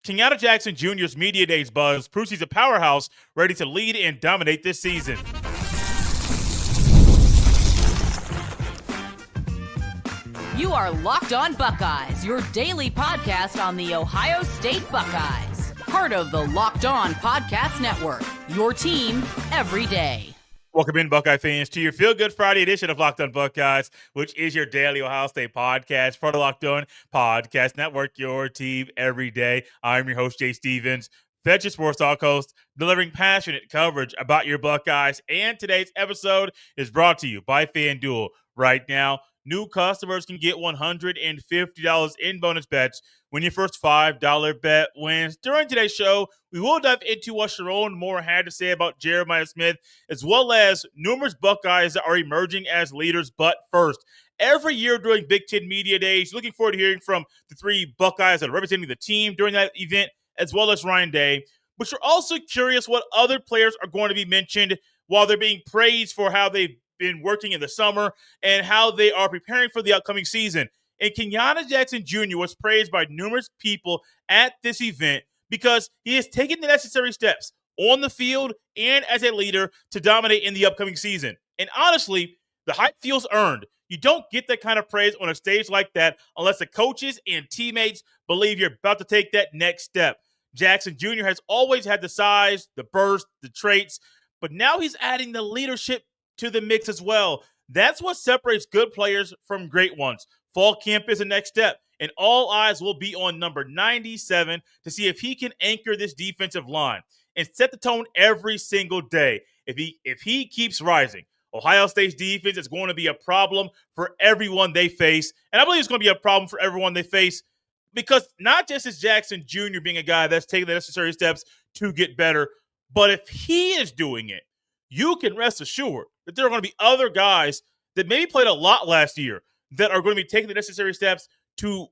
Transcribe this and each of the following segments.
Kenyatta Jackson Jr.'s Media Days buzz proves he's a powerhouse ready to lead and dominate this season. You are Locked On Buckeyes, your daily podcast on the Ohio State Buckeyes. Part of the Locked On Podcast Network, your team every day. Welcome in, Buckeye fans, to your Feel Good Friday edition of Locked On Buckeyes, which is your daily Ohio State podcast, part of Locked On Podcast Network, your team every day. I'm your host, Jay Stevens, Veteran Sports Talk host, delivering passionate coverage about your Buckeyes. And today's episode is brought to you by FanDuel. Right now, new customers can get $150 in bonus bets when your first $5 bet wins. During today's show, we will dive into what Sherrone Moore had to say about Jeremiah Smith, as well as numerous Buckeyes that are emerging as leaders. But first, every year during Big Ten Media Days, looking forward to hearing from the three Buckeyes that are representing the team during that event, as well as Ryan Day. But you're also curious what other players are going to be mentioned while they're being praised for how they've been working in the summer and how they are preparing for the upcoming season. And Kenyatta Jackson Jr. was praised by numerous people at this event because he has taken the necessary steps on the field and as a leader to dominate in the upcoming season. And honestly, the hype feels earned. You don't get that kind of praise on a stage like that unless the coaches and teammates believe you're about to take that next step. Jackson Jr. has always had the size, the burst, the traits, but now he's adding the leadership to the mix as well. That's what separates good players from great ones. Fall camp is the next step, and all eyes will be on number 97 to see if he can anchor this defensive line and set the tone every single day. If he keeps rising, Ohio State's defense is going to be a problem for everyone they face, and I believe it's going to be a problem for everyone they face because not just is Jackson Jr. being a guy that's taking the necessary steps to get better, but if he is doing it, you can rest assured that there are going to be other guys that maybe played a lot last year that are going to be taking the necessary steps to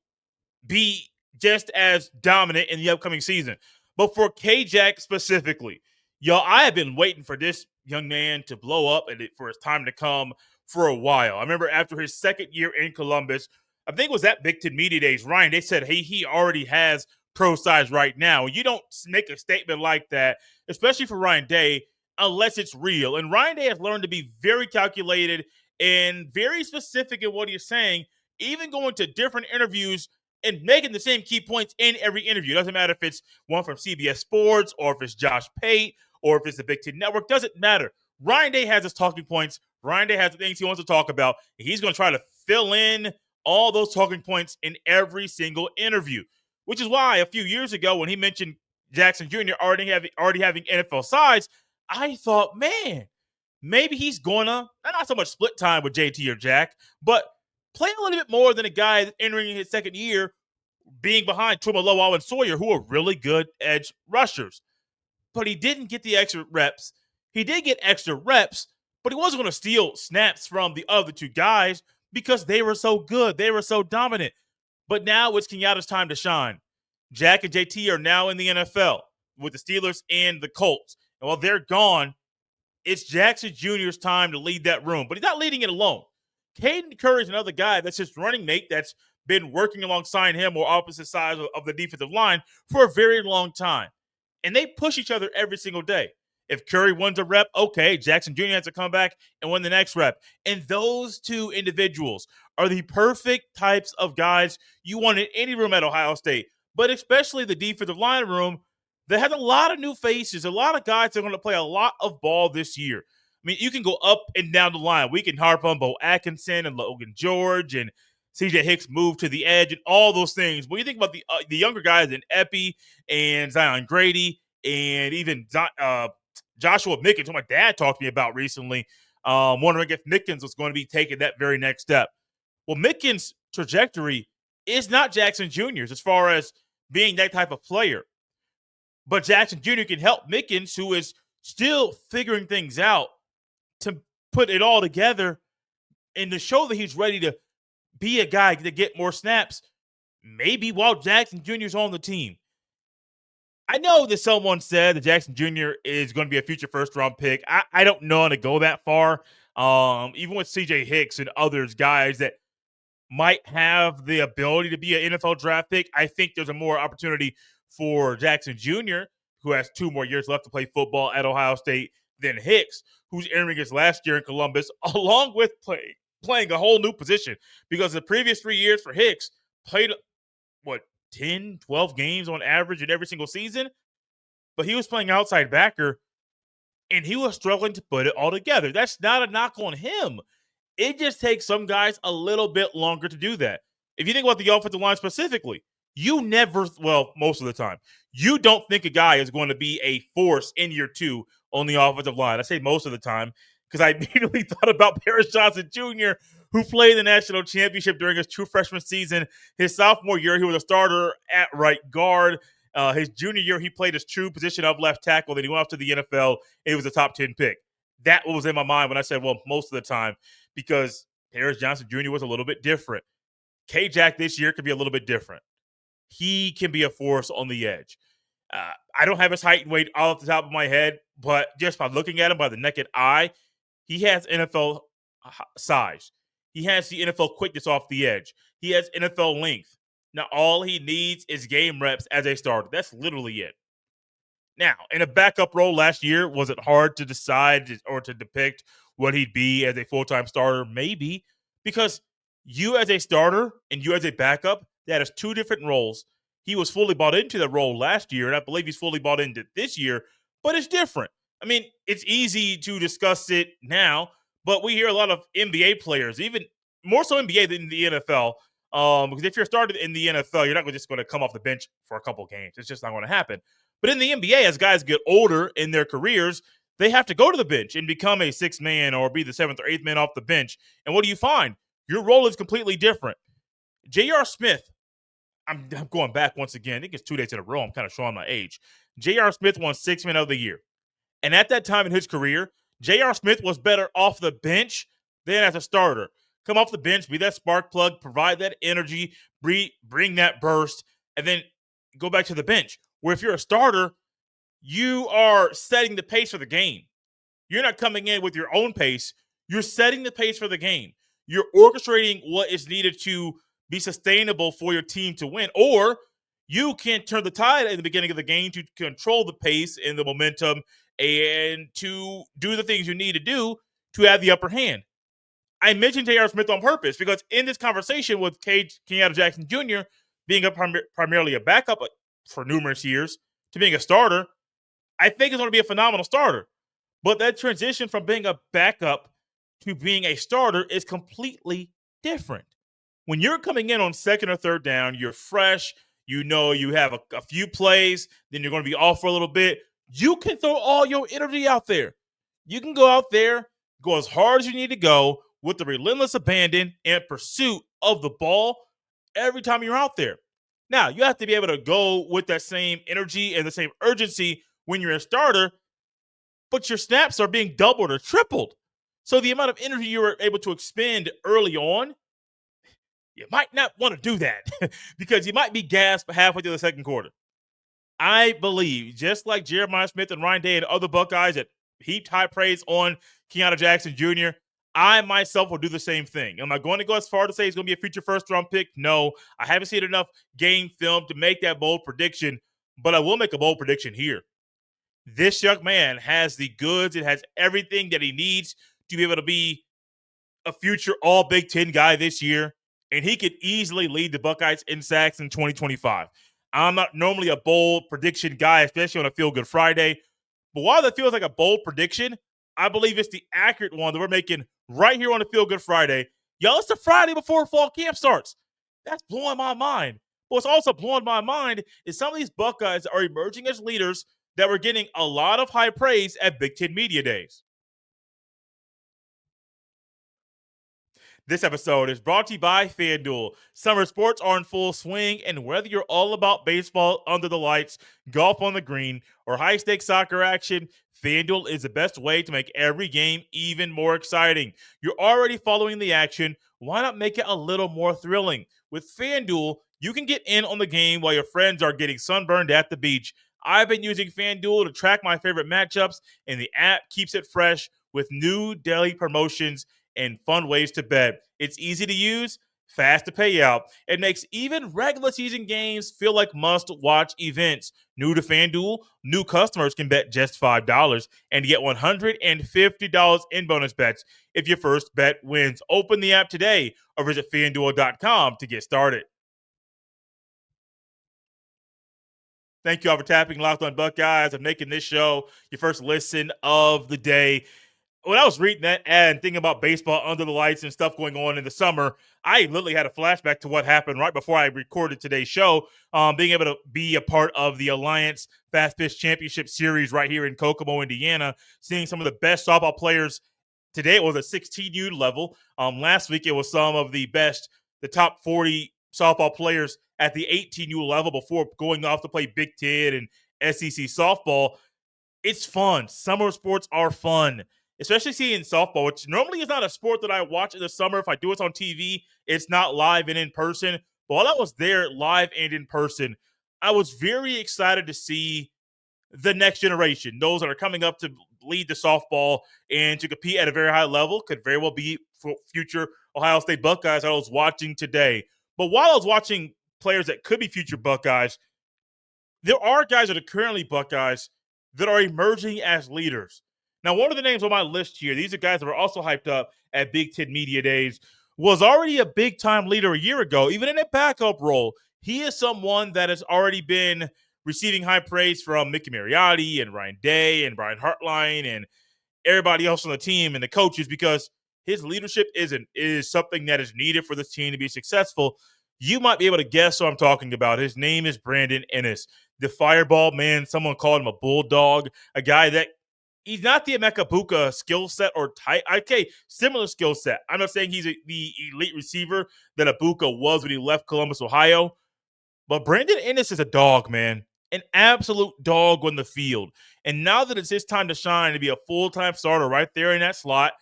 be just as dominant in the upcoming season. But for K-Jack specifically, y'all, I have been waiting for this young man to blow up and for his time to come for a while. I remember after his second year in Columbus, I think it was at Big Ten Media Days, Ryan, they said, hey, he already has pro size right now. You don't make a statement like that, especially for Ryan Day, unless it's real. And Ryan Day has learned to be very calculated and very specific in what he's saying, even going to different interviews and making the same key points in every interview. It doesn't matter if it's one from CBS Sports or if it's Josh Pate or if it's the Big Ten Network. Doesn't matter. Ryan Day has his talking points. Ryan Day has the things he wants to talk about. And he's going to try to fill in all those talking points in every single interview, which is why a few years ago when he mentioned Jackson Jr. already having NFL size, I thought, man, maybe he's going to, not so much split time with JT or Jack, but play a little bit more than a guy that's entering his second year being behind Tuimoloau and Sawyer, who are really good edge rushers. But he didn't get the extra reps. He did get extra reps, but he wasn't going to steal snaps from the other two guys because they were so good. They were so dominant. But now it's Kenyatta's time to shine. Jack and JT are now in the NFL with the Steelers and the Colts. And while they're gone, it's Jackson Jr.'s time to lead that room. But he's not leading it alone. Caden Curry is another guy that's his running mate that's been working alongside him or opposite sides of the defensive line for a very long time. And they push each other every single day. If Curry wins a rep, okay, Jackson Jr. has to come back and win the next rep. And those two individuals are the perfect types of guys you want in any room at Ohio State, but especially the defensive line room that has a lot of new faces, a lot of guys that are going to play a lot of ball this year. I mean, you can go up and down the line. We can harp on Bo Atkinson and Logan George and CJ Hicks move to the edge and all those things. When you think about the younger guys in Epi and Zion Grady and even Joshua Mickens, who my dad talked to me about recently, wondering if Mickens was going to be taking that very next step. Well, Mickens' trajectory is not Jackson Jr.'s as far as being that type of player. But Jackson Jr. can help Mickens, who is still figuring things out, to put it all together and to show that he's ready to be a guy to get more snaps, maybe while Jackson Jr. is on the team. I know that someone said that Jackson Jr. is going to be a future first-round pick. I don't know how to go that far. Even with CJ Hicks and others, guys that might have the ability to be an NFL draft pick, I think there's a more opportunity for Jackson Jr., who has 2 more years left to play football at Ohio State, than Hicks, who's entering his last year in Columbus, along with playing a whole new position. Because the previous 3 years for Hicks, played, 10, 12 games on average in every single season? But he was playing outside backer, and he was struggling to put it all together. That's not a knock on him. It just takes some guys a little bit longer to do that. If you think about the offensive line specifically, most of the time, you don't think a guy is going to be a force in year 2 on the offensive line. I say most of the time because I immediately thought about Paris Johnson Jr., who played the national championship during his true freshman season. His sophomore year, he was a starter at right guard. His junior year, he played his true position of left tackle. Then he went off to the NFL, and he was a top 10 pick. That was in my mind when I said, most of the time, because Paris Johnson Jr. was a little bit different. K-Jack this year could be a little bit different. He can be a force on the edge. I don't have his height and weight all off the top of my head, but just by looking at him by the naked eye, he has NFL size. He has the NFL quickness off the edge. He has NFL length. Now, all he needs is game reps as a starter. That's literally it. Now, in a backup role last year, was it hard to decide or to depict what he'd be as a full-time starter? Maybe, because you as a starter and you as a backup, that is 2 different roles. He was fully bought into the role last year, and I believe he's fully bought into this year, but it's different. I mean, it's easy to discuss it now, but we hear a lot of NBA players, even more so NBA than the NFL, because if you're started in the NFL, you're not just going to come off the bench for a couple games. It's just not going to happen. But in the NBA, as guys get older in their careers, they have to go to the bench and become a 6th man or be the 7th or 8th man off the bench. And what do you find? Your role is completely different. J.R. Smith, I'm going back once again. I think it's 2 days in a row. I'm kind of showing my age. J.R. Smith won 6th man of the year. And at that time in his career, J.R. Smith was better off the bench than as a starter. Come off the bench, be that spark plug, provide that energy, bring that burst, and then go back to the bench. Where if you're a starter, you are setting the pace for the game. You're not coming in with your own pace. You're setting the pace for the game. You're orchestrating what is needed to be sustainable for your team to win. Or you can turn the tide at the beginning of the game to control the pace and the momentum and to do the things you need to do to have the upper hand. I mentioned J.R. Smith on purpose because in this conversation with Kenyatta Jackson Jr. being primarily a backup for numerous years to being a starter, I think it's going to be a phenomenal starter. But that transition from being a backup to being a starter is completely different. When you're coming in on 2nd or 3rd down, you're fresh, you have a few plays, then you're going to be off for a little bit. You can throw all your energy out there. You can go out there, go as hard as you need to go with the relentless abandon and pursuit of the ball every time you're out there. Now, you have to be able to go with that same energy and the same urgency when you're a starter, but your snaps are being doubled or tripled. So the amount of energy you were able to expend early on, you might not want to do that because you might be gassed halfway through the 2nd quarter. I believe, just like Jeremiah Smith and Ryan Day and other Buckeyes that heaped high praise on Kenyatta Jackson Jr., I myself will do the same thing. Am I going to go as far to say he's going to be a future 1st-round pick? No. I haven't seen enough game film to make that bold prediction, but I will make a bold prediction here. This young man has the goods. It has everything that he needs to be able to be a future All-Big Ten guy this year, and he could easily lead the Buckeyes in sacks in 2025. I'm not normally a bold prediction guy, especially on a Feel Good Friday, but while that feels like a bold prediction, I believe it's the accurate one that we're making right here on the Feel Good Friday. Y'all, it's the Friday before fall camp starts. That's blowing my mind. But what's also blowing my mind is some of these Buckeyes are emerging as leaders that were getting a lot of high praise at Big Ten Media Days. This episode is brought to you by FanDuel. Summer sports are in full swing, and whether you're all about baseball under the lights, golf on the green, or high-stakes soccer action, FanDuel is the best way to make every game even more exciting. You're already following the action. Why not make it a little more thrilling? With FanDuel, you can get in on the game while your friends are getting sunburned at the beach. I've been using FanDuel to track my favorite matchups, and the app keeps it fresh with new daily promotions and fun ways to bet. It's easy to use. fast to pay out, and makes even regular season games feel like must-watch events. New to FanDuel, new customers can bet just $5 and get $150 in bonus bets if your first bet wins. Open the app today or visit FanDuel.com to get started. Thank you all for tapping Locked On Buckeyes and making this show your first listen of the day. When I was reading that ad and thinking about baseball under the lights and stuff going on in the summer, I literally had a flashback to what happened right before I recorded today's show. Being able to be a part of the Alliance Fast Pitch Championship Series right here in Kokomo, Indiana, seeing some of the best softball players. Today it was a 16U level. Last week it was some of the best, the top 40 softball players at the 18U level before going off to play Big Ten and SEC softball. It's fun. Summer sports are fun, especially seeing softball, which normally is not a sport that I watch in the summer. If I do it on TV, it's not live and in person. But while I was there live and in person, I was very excited to see the next generation, those that are coming up to lead the softball and to compete at a very high level, could very well be future Ohio State Buckeyes that I was watching today. But while I was watching players that could be future Buckeyes, there are guys that are currently Buckeyes that are emerging as leaders. Now, one of the names on my list here, these are guys that were also hyped up at Big Ten Media Days, was already a big-time leader a year ago, even in a backup role. He is someone that has already been receiving high praise from Mickey Mariotti and Ryan Day and Brian Hartline and everybody else on the team and the coaches, because his leadership is something that is needed for this team to be successful. You might be able to guess who I'm talking about. His name is Brandon Innis, the fireball man. Someone called him a bulldog, a guy that he's not the Emeka Buka skill set or type. Okay, similar skill set. I'm not saying he's the elite receiver that Abuka was when he left Columbus, Ohio, but Brandon Innis is a dog, man. An absolute dog on the field. And now that it's his time to shine, to be a full-time starter right there in that slot,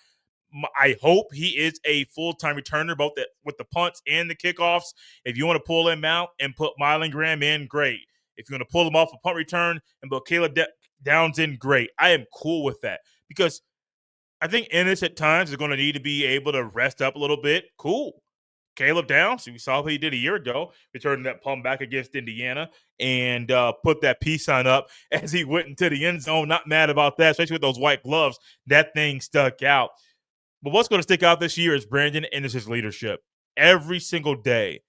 I hope he is a full-time returner, both with the punts and the kickoffs. If you want to pull him out and put Mylan Graham in, great. If you want to pull him off a punt return and put Caleb Downs in, great. I am cool with that, because I think Innis at times is going to need to be able to rest up a little bit. Cool. Caleb Downs, we saw what he did a year ago, returning that punt back against Indiana and put that peace sign up as he went into the end zone. Not mad about that, especially with those white gloves. That thing stuck out. But what's going to stick out this year is Brandon Innis' leadership. Every single day,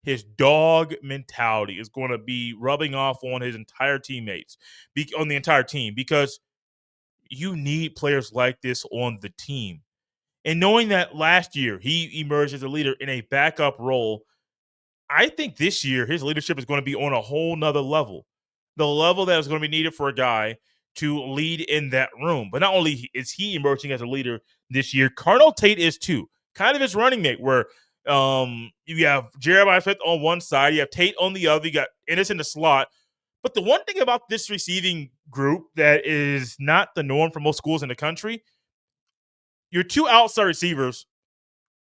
his dog mentality is going to be rubbing off on his entire teammates, on the entire team, because you need players like this on the team. And knowing that last year he emerged as a leader in a backup role, I think this year his leadership is going to be on a whole nother level. The level that is going to be needed for a guy to lead in that room. But not only is he emerging as a leader this year, Carnell Tate is too. Kind of his running mate, where you have Jeremiah Smith on one side, you have Tate on the other, you got Innis in the slot. But the one thing about this receiving group that is not the norm for most schools in the country, your two outside receivers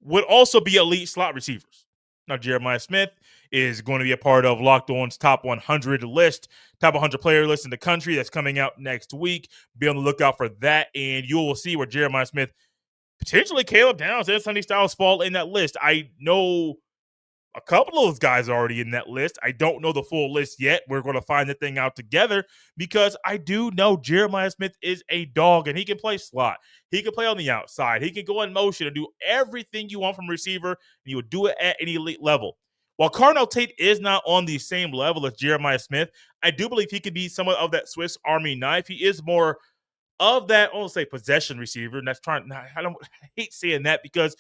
would also be elite slot receivers. Now, Jeremiah Smith is going to be a part of Locked On's top 100 list, top 100 player list in the country that's coming out next week. Be on the lookout for that, and you will see where Jeremiah Smith, potentially Caleb Downs, and Sonny Styles fall in that list. I know a couple of those guys are already in that list. I don't know the full list yet. We're going to find the thing out together, because I do know Jeremiah Smith is a dog, and he can play slot. He can play on the outside. He can go in motion and do everything you want from receiver, and he would do it at any elite level. While Carnell Tate is not on the same level as Jeremiah Smith, I do believe he could be somewhat of that Swiss Army knife. He is more of that, I won't say possession receiver, and that's trying. I hate saying that, because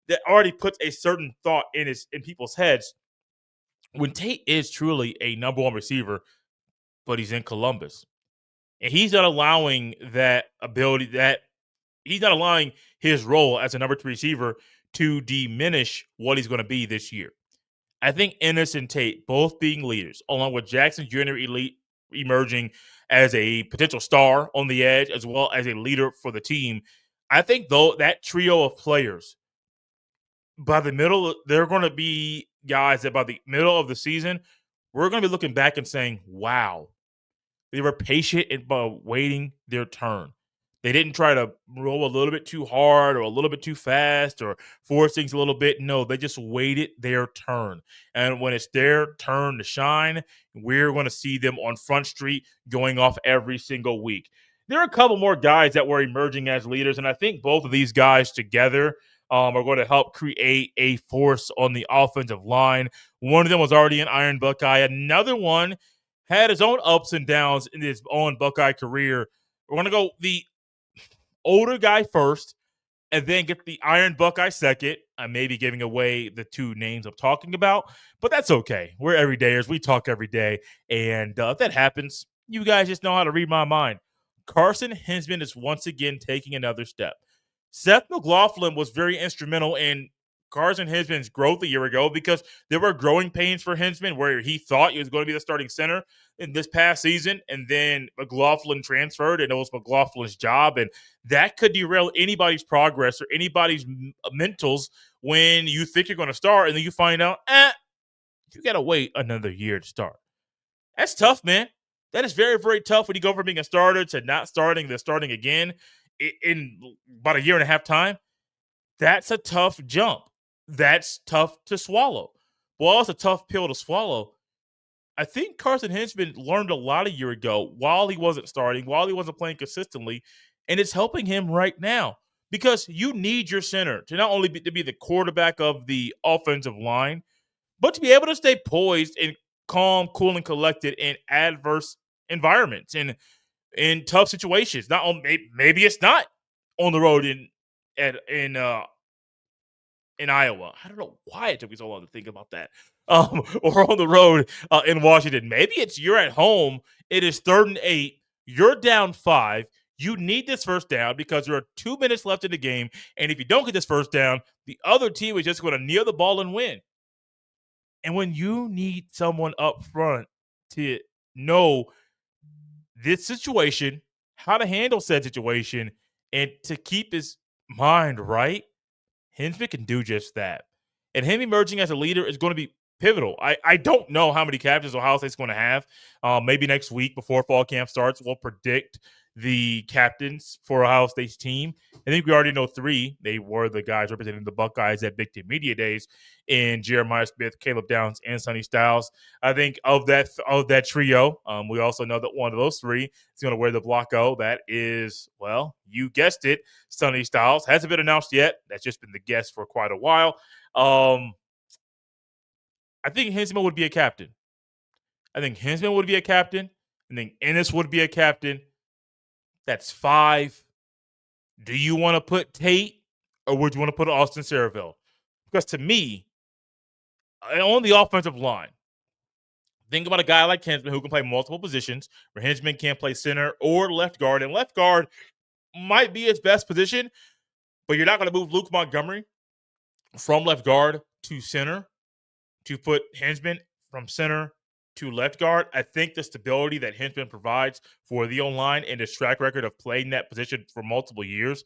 that already puts a certain thought in people's heads. When Tate is truly a number one receiver, but he's in Columbus, and he's not allowing that ability, that he's not allowing his role as a number two receiver to diminish what he's going to be this year. I think Innis and Tate both being leaders, along with Jackson Jr. emerging as a potential star on the edge, as well as a leader for the team. I think, though, that trio of players, by the middle, they're going to be guys that by the middle of the season, we're going to be looking back and saying, wow, they were patient about waiting their turn. They didn't try to roll a little bit too hard or a little bit too fast or force things a little bit. No, they just waited their turn. And when it's their turn to shine, we're going to see them on Front Street going off every single week. There are a couple more guys that were emerging as leaders, and I think both of these guys together are going to help create a force on the offensive line. One of them was already an Iron Buckeye. Another one had his own ups and downs in his own Buckeye career. We're going to go the older guy first, and then get the Iron Buckeye second. I may be giving away the two names I'm talking about, but that's okay. We're everydayers. We talk every day. And if that happens, you guys just know how to read my mind. Carson Hinzman is once again taking another step. Seth McLaughlin was very instrumental in Carson Hinzman's growth a year ago because there were growing pains for Hinzman where he thought he was going to be the starting center in this past season, and then McLaughlin transferred, and it was McLaughlin's job, and that could derail anybody's progress or anybody's mentals when you think you're going to start, and then you find out, you got to wait another year to start. That's tough, man. That is very, very tough when you go from being a starter to not starting, then starting again in about a year and a half time. That's a tough jump. That's tough to swallow. Well, it's a tough pill to swallow. I think Carson Hinzman learned a lot a year ago while he wasn't starting, while he wasn't playing consistently, and it's helping him right now because you need your center to not only to be the quarterback of the offensive line, but to be able to stay poised and calm, cool, and collected in adverse environments and in tough situations. Not on maybe it's not on the road in Iowa. I don't know why it took me so long to think about that. Or on the road in Washington. Maybe it's you're at home. It is 3rd and 8. You're down 5. You need this first down because there are 2 minutes left in the game. And if you don't get this first down, the other team is just going to kneel the ball and win. And when you need someone up front to know this situation, how to handle said situation, and to keep his mind right, Hinzman can do just that. And him emerging as a leader is going to be pivotal. I don't know how many captains Ohio State's going to have. Maybe next week before fall camp starts, we'll predict the captains for Ohio State's team. I think we already know 3. They were the guys representing the Buckeyes at Big Ten Media Days in Jeremiah Smith, Caleb Downs, and Sonny Styles. I think of that trio, we also know that one of those 3 is going to wear the block O. That is, well, you guessed it, Sonny Styles. Hasn't been announced yet. That's just been the guess for quite a while. I think Hinzman would be a captain. I think Innis would be a captain. That's 5. Do you want to put Tate or would you want to put Austin Saraville? Because to me, on the offensive line, think about a guy like Hinzman who can play multiple positions, where Hinzman can play center or left guard. And left guard might be his best position, but you're not going to move Luke Montgomery from left guard to center to put Hinzman from center to left guard. I think the stability that Hinzman provides for the O-line and his track record of playing that position for multiple years,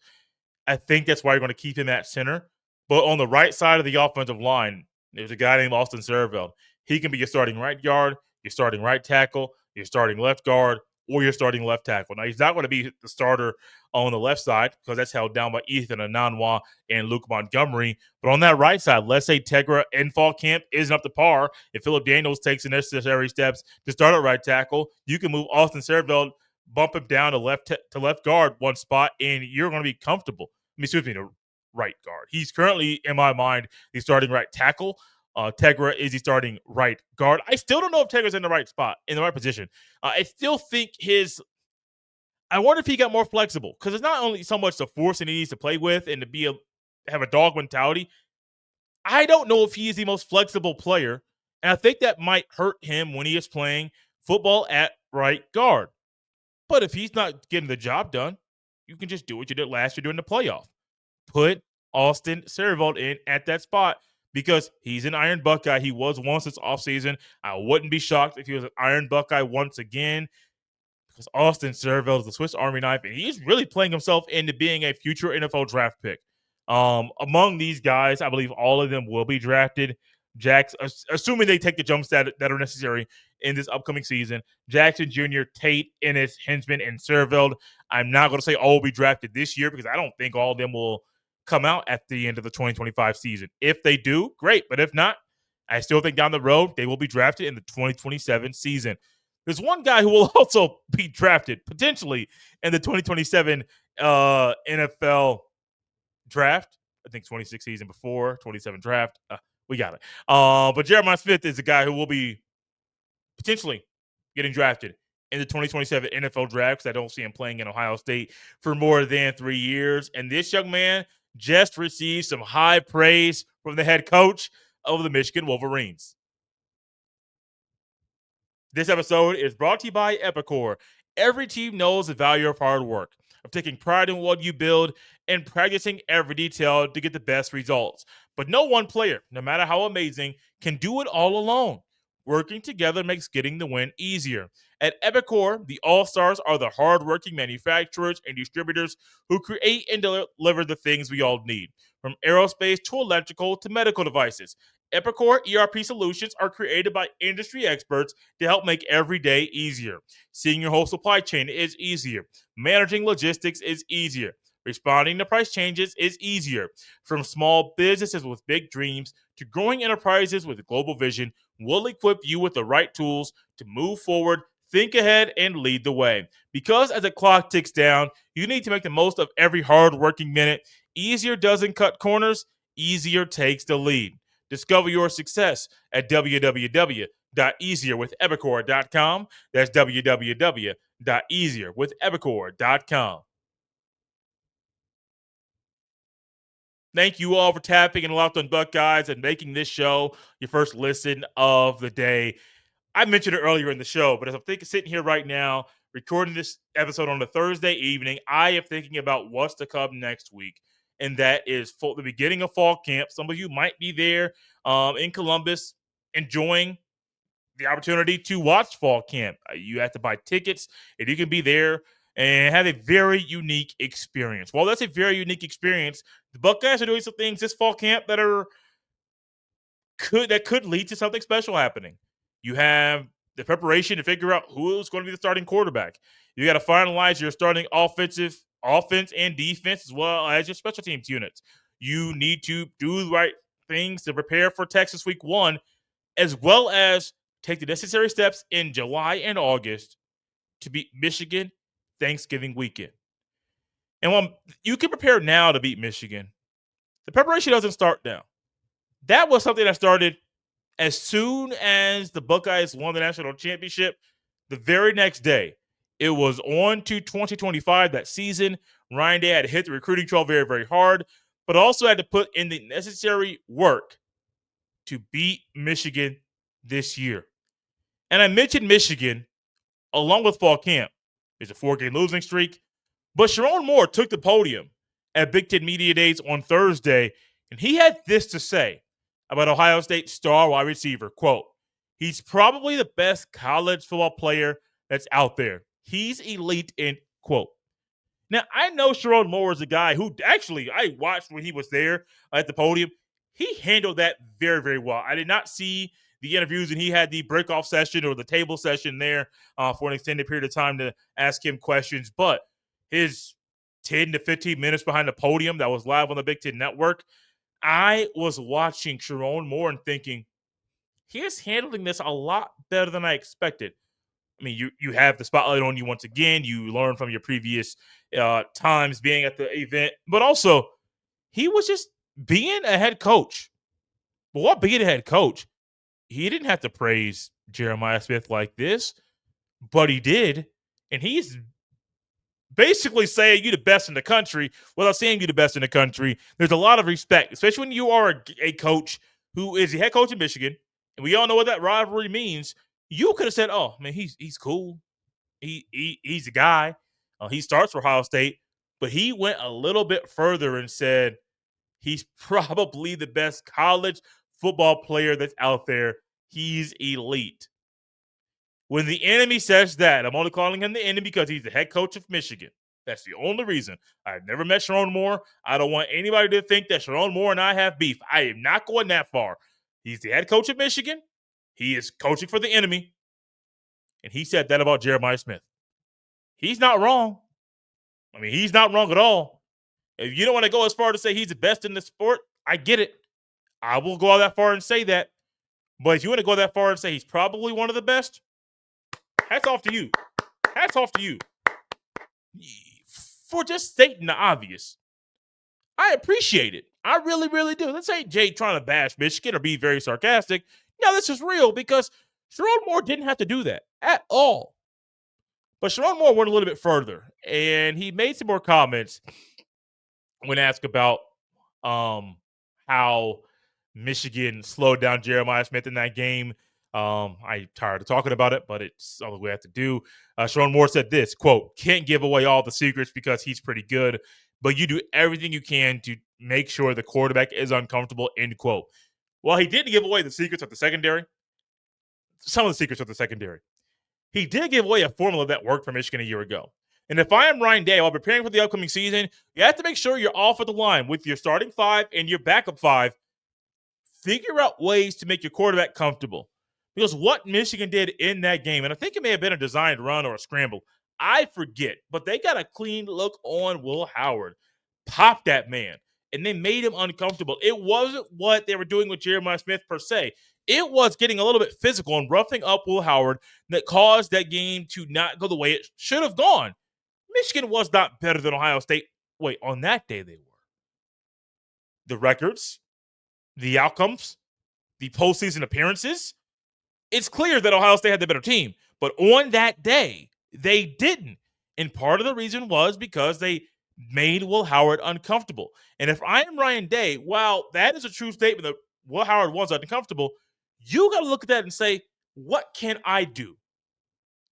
I think that's why you're going to keep him at center. But on the right side of the offensive line, there's a guy named Austin Saraville. He can be your starting right guard, your starting right tackle, your starting left guard, or your starting left tackle. Now, he's not going to be the starter on the left side because that's held down by Ethan Ananwa and Luke Montgomery. But on that right side, let's say Tegra in fall camp isn't up to par. If Phillip Daniels takes the necessary steps to start at right tackle, you can move Austin Saraville, bump him down to left guard one spot, and you're going to be comfortable. To right guard. He's currently, in my mind, the starting right tackle. Tegra is the starting right guard. I still don't know if Tegra's in the right spot, in the right position. I still think I wonder if he got more flexible because it's not only so much the force that he needs to play with and to have a dog mentality. I don't know if he is the most flexible player, and I think that might hurt him when he is playing football at right guard. But if he's not getting the job done, you can just do what you did last year during the playoff. Put Austin Saraville in at that spot because he's an Iron Buckeye. He was once this offseason. I wouldn't be shocked if he was an Iron Buckeye once again because Austin Saraville is the Swiss Army knife, and he's really playing himself into being a future NFL draft pick. Among these guys, I believe all of them will be drafted. Assuming they take the jumps that are necessary in this upcoming season, Jackson Jr., Tate, Innis, Hinzman, and Saraville. I'm not going to say all will be drafted this year because I don't think all of them will come out at the end of the 2025 season. If they do, great. But if not, I still think down the road they will be drafted in the 2027 season. There's one guy who will also be drafted potentially in the 2027 NFL draft. I think 26 season before 27 draft. We got it. But Jeremiah Smith is a guy who will be potentially getting drafted in the 2027 NFL draft because I don't see him playing in Ohio State for more than 3 years. And this young man just received some high praise from the head coach of the Michigan Wolverines. This episode is brought to you by Epicor. Every team knows the value of hard work, of taking pride in what you build, and practicing every detail to get the best results. But no one player, no matter how amazing, can do it all alone. Working together makes getting the win easier. At Epicor, the All-Stars are the hard-working manufacturers and distributors who create and deliver the things we all need, from aerospace to electrical to medical devices. Epicor ERP solutions are created by industry experts to help make every day easier. Seeing your whole supply chain is easier. Managing logistics is easier. Responding to price changes is easier. From small businesses with big dreams to growing enterprises with a global vision, we'll equip you with the right tools to move forward, think ahead, and lead the way. Because as the clock ticks down, you need to make the most of every hard-working minute. Easier doesn't cut corners, easier takes the lead. Discover your success at www.easierwithepicor.com. That's www.easierwithepicor.com. Thank you all for tapping and Locked on Buckeyes and making this show your first listen of the day. I mentioned it earlier in the show, but as I'm sitting here right now, recording this episode on a Thursday evening, I am thinking about what's to come next week. And that is for the beginning of fall camp. Some of you might be there in Columbus enjoying the opportunity to watch fall camp. You have to buy tickets, and you can be there and have a very unique experience. Well, that's a very unique experience. The Buckeyes are doing some things this fall camp that could lead to something special happening. You have the preparation to figure out who's going to be the starting quarterback. You got to finalize your starting offense and defense, as well as your special teams units. You need to do the right things to prepare for Texas Week 1, as well as take the necessary steps in July and August to beat Michigan Thanksgiving weekend. And while you can prepare now to beat Michigan, the preparation doesn't start now. That was something that started as soon as the Buckeyes won the national championship. The very next day, it was on to 2025, that season. Ryan Day had to hit the recruiting trail very, very hard, but also had to put in the necessary work to beat Michigan this year. And I mentioned Michigan along with fall camp. There's a 4-game losing streak. But Sherrone Moore took the podium at Big Ten Media Days on Thursday, and he had this to say about Ohio State star wide receiver. Quote, "He's probably the best college football player that's out there. He's elite," end quote. Now, I know Sherrone Moore is a guy who actually I watched when he was there at the podium. He handled that very, very well. I did not see the interviews, and he had the breakoff session or the table session there for an extended period of time to ask him questions. But his 10 to 15 minutes behind the podium that was live on the Big Ten Network, I was watching Sherrone Moore and thinking, he is handling this a lot better than I expected. I mean, you have the spotlight on you once again. You learn from your previous times being at the event. But also, he was just being a head coach. But while being a head coach, he didn't have to praise Jeremiah Smith like this, but he did. And he's basically saying you the best in the country without saying you the best in the country. There's a lot of respect, especially when you are a coach who is the head coach in Michigan. And we all know what that rivalry means. You could have said, "Oh, man, he's cool. He's a guy. He starts for Ohio State." But he went a little bit further and said he's probably the best college football player that's out there. He's elite. When the enemy says that, I'm only calling him the enemy because he's the head coach of Michigan. That's the only reason. I've never met Sherrone Moore. I don't want anybody to think that Sherrone Moore and I have beef. I am not going that far. He's the head coach of Michigan. He is coaching for the enemy. And he said that about Jeremiah Smith. He's not wrong. I mean, he's not wrong at all. If you don't want to go as far to say he's the best in the sport, I get it. I will go that far and say that. But if you want to go that far and say he's probably one of the best, hats off to you. Hats off to you. For just stating the obvious. I appreciate it. I really, really do. Let's say Jay trying to bash Michigan or be very sarcastic. No, this is real because Sherrone Moore didn't have to do that at all. But Sherrone Moore went a little bit further, and he made some more comments when asked about how Michigan slowed down Jeremiah Smith in that game. I'm tired of talking about it, but it's all we have to do. Sherrone Moore said this, quote, "Can't give away all the secrets because he's pretty good, but you do everything you can to make sure the quarterback is uncomfortable," end quote. Well, he didn't give away the secrets of the secondary. Some of the secrets of the secondary. He did give away a formula that worked for Michigan a year ago. And if I am Ryan Day, while preparing for the upcoming season, you have to make sure you're off at the line with your starting five and your backup five. Figure out ways to make your quarterback comfortable. Because what Michigan did in that game, and I think it may have been a designed run or a scramble, I forget, but they got a clean look on Will Howard. Popped that man, and they made him uncomfortable. It wasn't what they were doing with Jeremiah Smith per se. It was getting a little bit physical and roughing up Will Howard that caused that game to not go the way it should have gone. Michigan was not better than Ohio State. Wait, on that day they were. The records, the outcomes, the postseason appearances, it's clear that Ohio State had the better team. But on that day, they didn't. And part of the reason was because they made Will Howard uncomfortable. And if I am Ryan Day, while that is a true statement that Will Howard was uncomfortable, you got to look at that and say, what can I do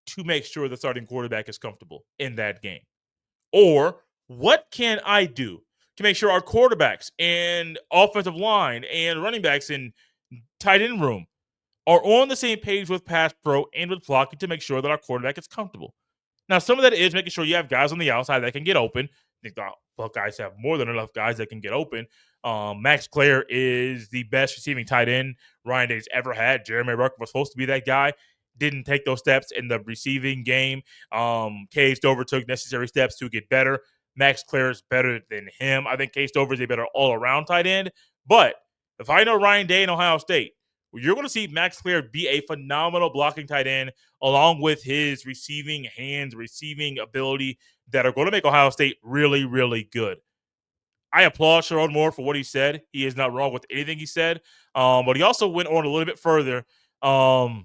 to make sure the starting quarterback is comfortable in that game? Or what can I do to make sure our quarterbacks and offensive line and running backs and tight end room are on the same page with pass pro and with blocking to make sure that our quarterback is comfortable? Now, some of that is making sure you have guys on the outside that can get open. I think the Buckeyes have more than enough guys that can get open. Max Clare is the best receiving tight end Ryan Day's ever had. Jeremy Rucker was supposed to be that guy. Didn't take those steps in the receiving game. Case Dover took necessary steps to get better. Max Clare is better than him. I think Case Dover is a better all-around tight end. But if I know Ryan Day in Ohio State, you're going to see Max Clare be a phenomenal blocking tight end along with his receiving hands, receiving ability that are going to make Ohio State really, really good. I applaud Sherrone Moore for what he said. He is not wrong with anything he said. But he also went on a little bit further to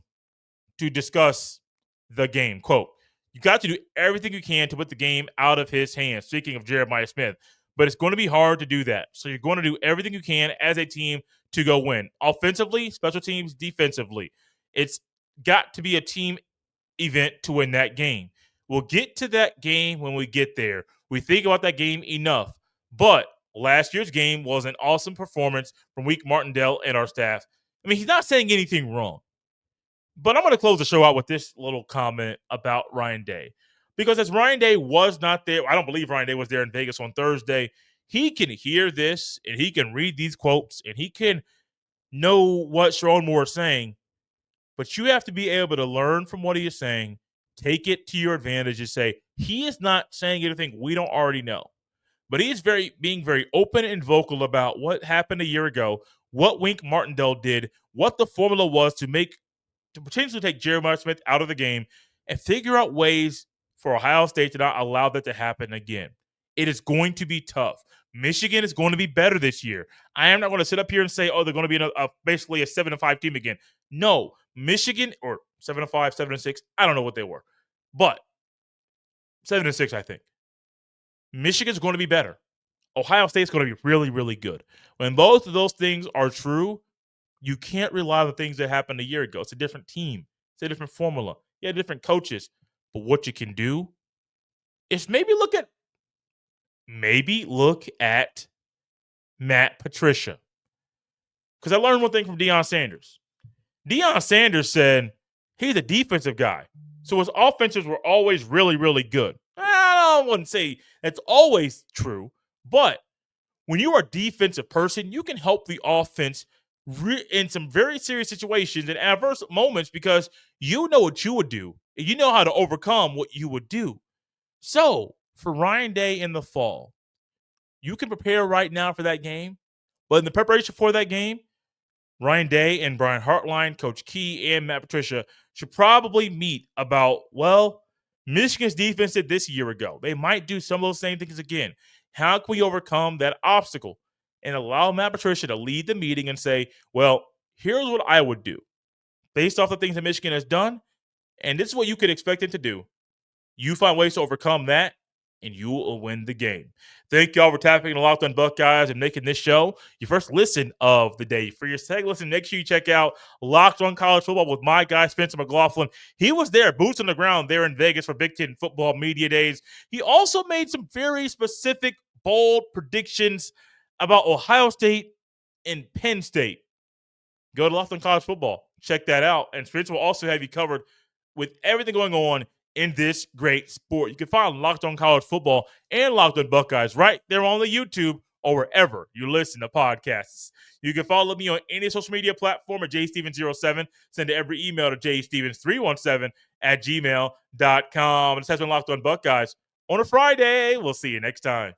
discuss the game. Quote, "You got to do everything you can to put the game out of his hands," speaking of Jeremiah Smith. But it's going to be hard to do that. So you're going to do everything you can as a team to go win. Offensively, special teams, defensively. It's got to be a team event to win that game. We'll get to that game when we get there. We think about that game enough. But last year's game was an awesome performance from Wink Martindale and our staff. I mean, he's not saying anything wrong. But I'm going to close the show out with this little comment about Ryan Day. Because as Ryan Day was not there, I don't believe Ryan Day was there in Vegas on Thursday. He can hear this and he can read these quotes and he can know what Sherrone Moore is saying. But you have to be able to learn from what he is saying, take it to your advantage and say, he is not saying anything we don't already know. But he is being very open and vocal about what happened a year ago, what Wink Martindale did, what the formula was to potentially take Jeremiah Smith out of the game and figure out ways for Ohio State to not allow that to happen again. It is going to be tough. Michigan is going to be better this year. I am not going to sit up here and say, oh, they're going to be basically a 7-5 team again. No, Michigan, or 7-5, 7-6, I don't know what they were. But 7-6, I think. Michigan's going to be better. Ohio State's going to be really, really good. When both of those things are true, you can't rely on the things that happened a year ago. It's a different team. It's a different formula. You have different coaches. But what you can do is maybe look at Matt Patricia. Because I learned one thing from Deion Sanders. Deion Sanders said he's a defensive guy. So his offenses were always really, really good. I wouldn't say that's always true. But when you are a defensive person, you can help the offense in some very serious situations and adverse moments because you know what you would do. And you know how to overcome what you would do. So for Ryan Day in the fall. You can prepare right now for that game, but in the preparation for that game, Ryan Day and Brian Hartline, Coach Key, and Matt Patricia should probably meet about, well, Michigan's defense did this year ago. They might do some of those same things again. How can we overcome that obstacle? And allow Matt Patricia to lead the meeting and say, well, here's what I would do based off the things that Michigan has done, and this is what you could expect it to do. You find ways to overcome that, and you will win the game. Thank y'all for tapping the Locked On Buckeyes and making this show your first listen of the day. For your second listen, make sure you check out Locked On College Football with my guy, Spencer McLaughlin. He was there, boots on the ground there in Vegas for Big Ten Football Media Days. He also made some very specific, bold predictions about Ohio State and Penn State. Go to Locked On College Football. Check that out. And Spencer will also have you covered with everything going on in this great sport. You can find Locked On College Football and Locked On Buckeyes right there on the YouTube or wherever you listen to podcasts. You can follow me on any social media platform at jstevens07. Send every email to jstevens317@gmail.com. This has been Locked On Buckeyes on a Friday. We'll see you next time.